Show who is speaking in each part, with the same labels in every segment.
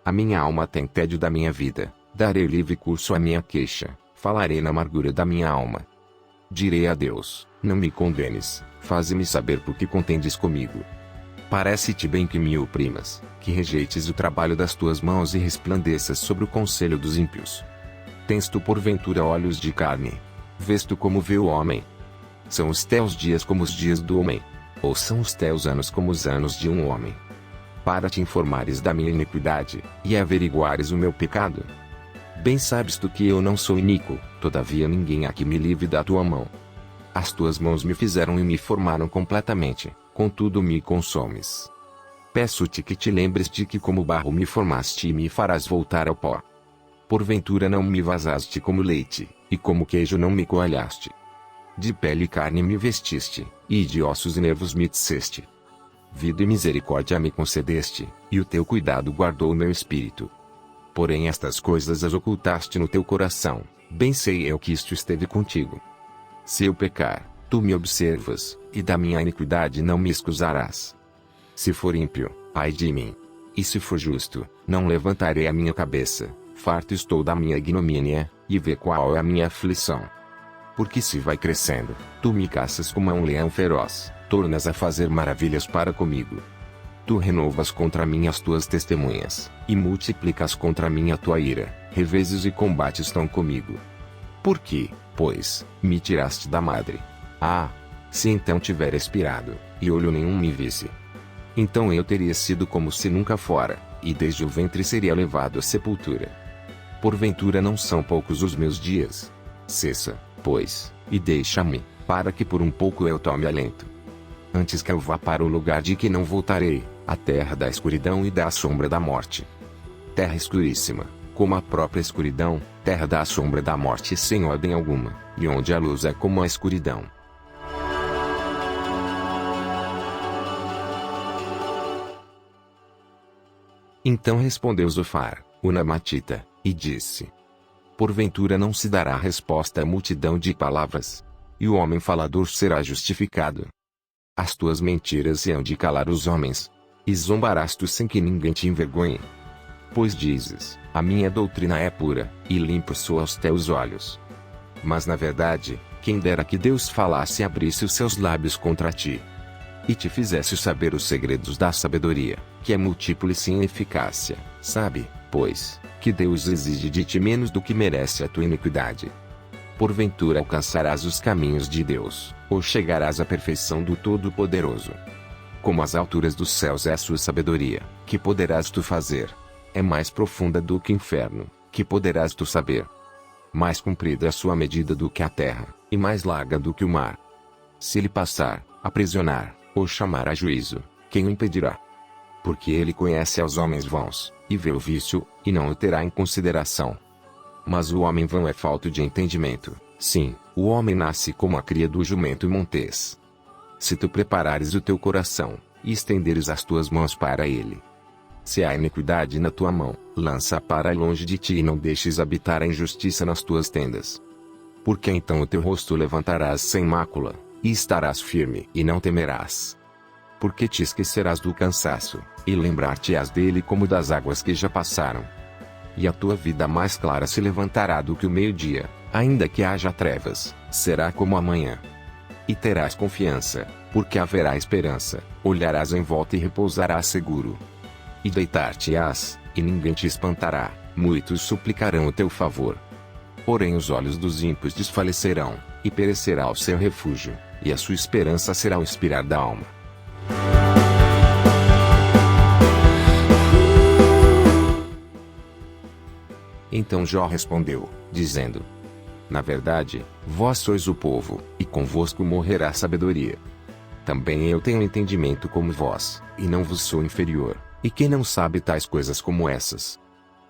Speaker 1: A minha alma tem tédio da minha vida, darei livre curso à minha queixa, falarei na amargura da minha alma. Direi a Deus, não me condenes, faze-me saber por que contendes comigo. Parece-te bem que me oprimas, que rejeites o trabalho das tuas mãos e resplandeças sobre o conselho dos ímpios. Tens tu porventura olhos de carne? Vês tu como vê o homem? São os teus dias como os dias do homem? Ou são os teus anos como os anos de um homem? Para te informares da minha iniquidade, e averiguares o meu pecado. Bem sabes tu que eu não sou iníquo, todavia ninguém há que me livre da tua mão. As tuas mãos me fizeram e me formaram completamente, contudo me consomes. Peço-te que te lembres de que como barro me formaste e me farás voltar ao pó. Porventura não me vazaste como leite, e como queijo não me coalhaste. De pele e carne me vestiste, e de ossos e nervos me teceste. Vida e misericórdia me concedeste, e o teu cuidado guardou o meu espírito. Porém estas coisas as ocultaste no teu coração, bem sei eu que isto esteve contigo. Se eu pecar, tu me observas, e da minha iniquidade não me excusarás. Se for ímpio, ai de mim. E se for justo, não levantarei a minha cabeça, farto estou da minha ignomínia, e vê qual é a minha aflição. Porque se vai crescendo, tu me caças como a um leão feroz, tornas a fazer maravilhas para comigo. Tu renovas contra mim as tuas testemunhas, e multiplicas contra mim a tua ira, revezes e combates estão comigo. Por que, pois, me tiraste da madre? Ah, se então tiver expirado, e olho nenhum me visse. Então eu teria sido como se nunca fora, e desde o ventre seria levado à sepultura. Porventura não são poucos os meus dias. Cessa, pois, e deixa-me, para que por um pouco eu tome alento. Antes que eu vá para o lugar de que não voltarei, a terra da escuridão e da sombra da morte. Terra escuríssima, como a própria escuridão, terra da sombra da morte sem ordem alguma, e onde a luz é como a escuridão. Então respondeu Zofar, o Namatita, e disse: Porventura não se dará resposta à multidão de palavras, e o homem falador será justificado. As tuas mentiras hão de calar os homens, e zombarás tu sem que ninguém te envergonhe. Pois dizes, a minha doutrina é pura, e limpo sou aos teus olhos. Mas na verdade, quem dera que Deus falasse e abrisse os seus lábios contra ti, e te fizesse saber os segredos da sabedoria, que é múltipla e sem eficácia. Sabe, pois, que Deus exige de ti menos do que merece a tua iniquidade. Porventura alcançarás os caminhos de Deus, ou chegarás à perfeição do Todo-Poderoso. Como as alturas dos céus é a sua sabedoria, que poderás tu fazer? É mais profunda do que o inferno, que poderás tu saber? Mais comprida é a sua medida do que a terra, e mais larga do que o mar. Se ele passar, aprisionar, ou chamar a juízo, quem o impedirá? Porque ele conhece aos homens vãos, e vê o vício, e não o terá em consideração. Mas o homem vão é falto de entendimento, sim, o homem nasce como a cria do jumento montês. Se tu preparares o teu coração, e estenderes as tuas mãos para ele. Se há iniquidade na tua mão, lança-a para longe de ti e não deixes habitar a injustiça nas tuas tendas. Porque então o teu rosto levantarás sem mácula, e estarás firme e não temerás. Porque te esquecerás do cansaço, e lembrar-te-ás dele como das águas que já passaram. E a tua vida mais clara se levantará do que o meio-dia, ainda que haja trevas, será como a manhã. E terás confiança, porque haverá esperança, olharás em volta e repousarás seguro. E deitar-te-ás, e ninguém te espantará, muitos suplicarão o teu favor. Porém os olhos dos ímpios desfalecerão, e perecerá o seu refúgio, e a sua esperança será o expirar da alma. Então Jó respondeu, dizendo: Na verdade, vós sois o povo, e convosco morrerá a sabedoria. Também eu tenho entendimento como vós, e não vos sou inferior, e quem não sabe tais coisas como essas?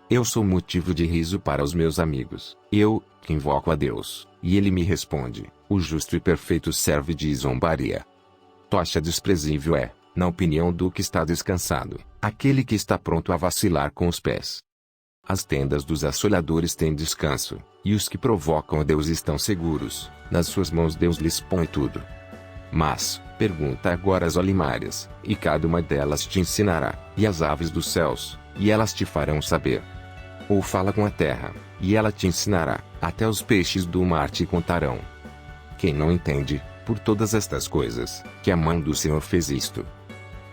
Speaker 1: Eu sou motivo de riso para os meus amigos, eu, que invoco a Deus, e ele me responde, o justo e perfeito serve de zombaria. Tocha desprezível é, na opinião do que está descansado, aquele que está pronto a vacilar com os pés. As tendas dos assolhadores têm descanso, e os que provocam a Deus estão seguros, nas suas mãos Deus lhes põe tudo. Mas, pergunta agora às olimárias, e cada uma delas te ensinará, e as aves dos céus, e elas te farão saber. Ou fala com a terra, e ela te ensinará, até os peixes do mar te contarão. Quem não entende, por todas estas coisas, que a mão do Senhor fez isto?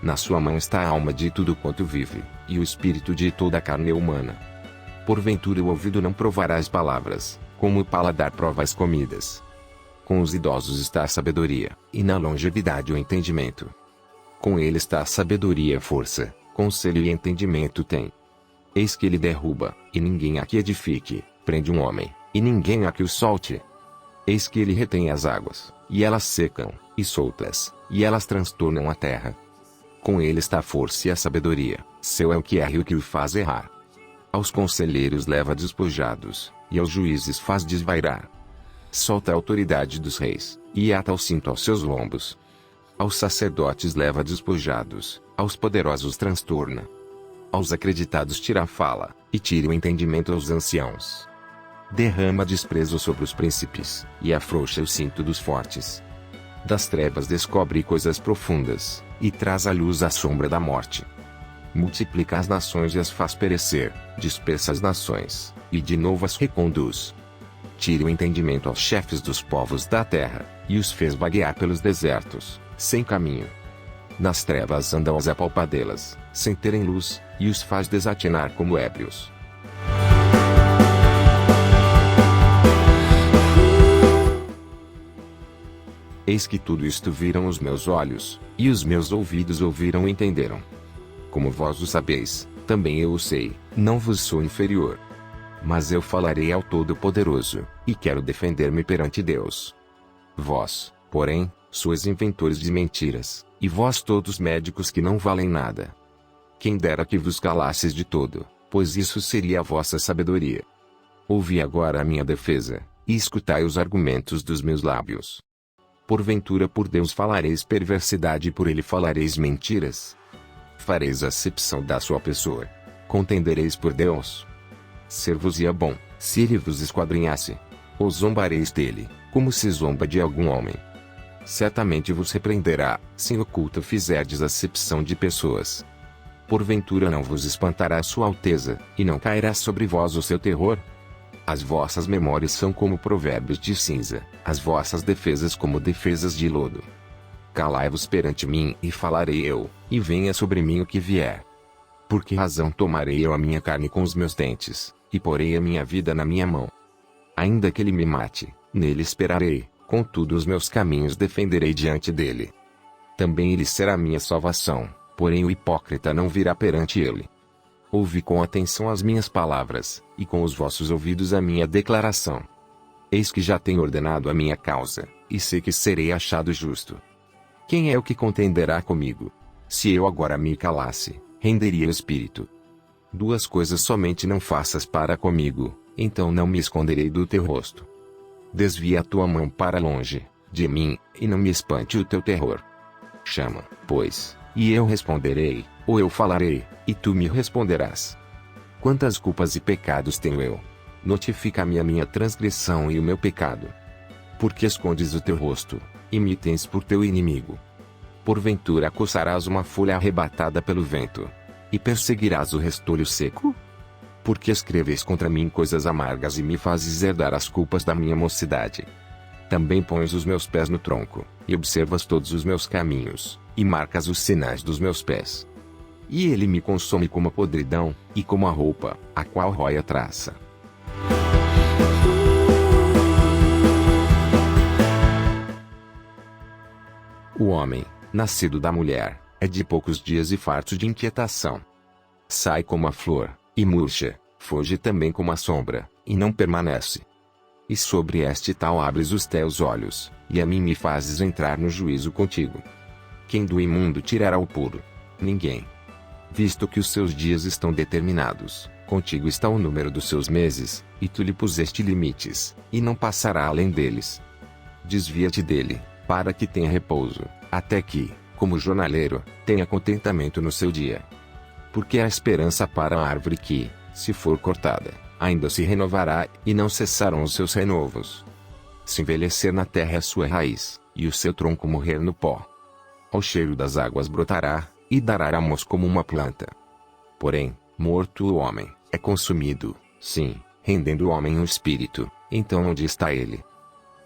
Speaker 1: Na sua mão está a alma de tudo quanto vive, e o espírito de toda a carne humana. Porventura o ouvido não provará as palavras, como o paladar prova as comidas. Com os idosos está a sabedoria, e na longevidade o entendimento. Com ele está a sabedoria e a força, conselho e entendimento tem. Eis que ele derruba, e ninguém a que edifique, prende um homem, e ninguém a que o solte. Eis que ele retém as águas, e elas secam, e soltas, e elas transtornam a terra. Com ele está a força e a sabedoria, seu é o que erra e o que o faz errar. Aos conselheiros leva despojados, e aos juízes faz desvairar. Solta a autoridade dos reis, e ata o cinto aos seus lombos. Aos sacerdotes leva despojados, aos poderosos transtorna. Aos acreditados tira a fala, e tira o entendimento aos anciãos. Derrama desprezo sobre os príncipes, e afrouxa o cinto dos fortes. Das trevas descobre coisas profundas, e traz à luz a sombra da morte. Multiplica as nações e as faz perecer, dispersa as nações, e de novo as reconduz. Tira o entendimento aos chefes dos povos da terra, e os fez vaguear pelos desertos, sem caminho. Nas trevas andam as apalpadelas, sem terem luz, e os faz desatinar como ébrios. Eis que tudo isto viram os meus olhos, e os meus ouvidos ouviram e entenderam. Como vós o sabeis, também eu o sei, não vos sou inferior. Mas eu falarei ao Todo-Poderoso, e quero defender-me perante Deus. Vós, porém, sois inventores de mentiras, e vós todos médicos que não valem nada. Quem dera que vos calasses de todo, pois isso seria a vossa sabedoria. Ouvi agora a minha defesa, e escutai os argumentos dos meus lábios. Porventura por Deus falareis perversidade e por ele falareis mentiras? Fareis acepção da sua pessoa? Contendereis por Deus? Ser-vos-ia bom, se ele vos esquadrinhasse. Ou zombareis dele, como se zomba de algum homem? Certamente vos repreenderá, se em oculto fizerdes acepção de pessoas. Porventura não vos espantará sua alteza, e não cairá sobre vós o seu terror? As vossas memórias são como provérbios de cinza, as vossas defesas como defesas de lodo. Calai-vos perante mim e falarei eu, e venha sobre mim o que vier. Por que razão tomarei eu a minha carne com os meus dentes, e porei a minha vida na minha mão? Ainda que ele me mate, nele esperarei, contudo os meus caminhos defenderei diante dele. Também ele será minha salvação, porém o hipócrita não virá perante ele. Ouvi com atenção as minhas palavras, e com os vossos ouvidos a minha declaração. Eis que já tenho ordenado a minha causa, e sei que serei achado justo. Quem é o que contenderá comigo? Se eu agora me calasse, renderia o espírito. Duas coisas somente não faças para comigo, então não me esconderei do teu rosto. Desvia a tua mão para longe de mim, e não me espante o teu terror. Chama, pois, e eu responderei, ou eu falarei, e tu me responderás. Quantas culpas e pecados tenho eu? Notifica-me a minha transgressão e o meu pecado. Porque escondes o teu rosto, e me tens por teu inimigo? Porventura coçarás uma folha arrebatada pelo vento, e perseguirás o restolho seco? Porque escreves contra mim coisas amargas e me fazes herdar as culpas da minha mocidade. Também pões os meus pés no tronco, e observas todos os meus caminhos, e marcas os sinais dos meus pés. E ele me consome como a podridão, e como a roupa, a qual rói a traça. O homem, nascido da mulher, é de poucos dias e farto de inquietação. Sai como a flor, e murcha, foge também como a sombra, e não permanece. E sobre este tal abres os teus olhos, e a mim me fazes entrar no juízo contigo. Quem do imundo tirará o puro? Ninguém. Visto que os seus dias estão determinados, contigo está o número dos seus meses, e tu lhe puseste limites, e não passará além deles. Desvia-te dele, para que tenha repouso, até que, como jornaleiro, tenha contentamento no seu dia. Porque há esperança para a árvore que, se for cortada, ainda se renovará, e não cessarão os seus renovos. Se envelhecer na terra a sua raiz, e o seu tronco morrer no pó, ao cheiro das águas brotará, e dará ramos como uma planta. Porém, Morto o homem, é consumido, sim, rendendo o homem o espírito, então onde está ele?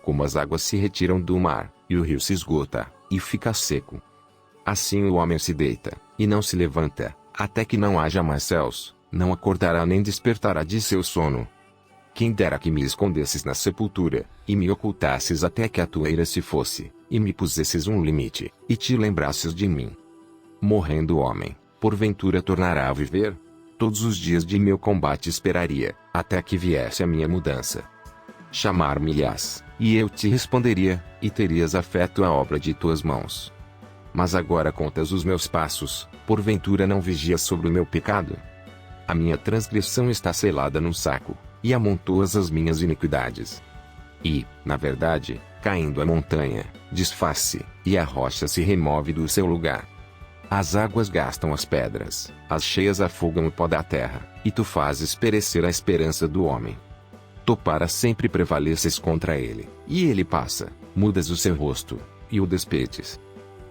Speaker 1: Como as águas se retiram do mar, e o rio se esgota, e fica seco. Assim o homem se deita, e não se levanta, até que não haja mais céus, não acordará nem despertará de seu sono. Quem dera que me escondesses na sepultura, e me ocultasses até que a tua ira se fosse, e me pusesses um limite, e te lembrasses de mim. Morrendo o homem, porventura tornará a viver? Todos os dias de meu combate esperaria, até que viesse a minha mudança. Chamar-me-ás, e eu te responderia, e terias afeto à obra de tuas mãos. Mas agora contas os meus passos, porventura não vigias sobre o meu pecado? A minha transgressão está selada num saco, e amontoas as minhas iniquidades. E, na verdade, caindo a montanha, desfaz-se, e a rocha se remove do seu lugar. As águas gastam as pedras, as cheias afogam o pó da terra, e tu fazes perecer a esperança do homem. Tu para sempre prevaleces contra ele, e ele passa, mudas o seu rosto, e o despedes.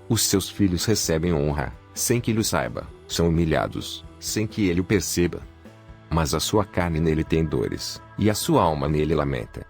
Speaker 1: Os seus filhos recebem honra, sem que ele o saiba, são humilhados, sem que ele o perceba. Mas a sua carne nele tem dores, e a sua alma nele lamenta.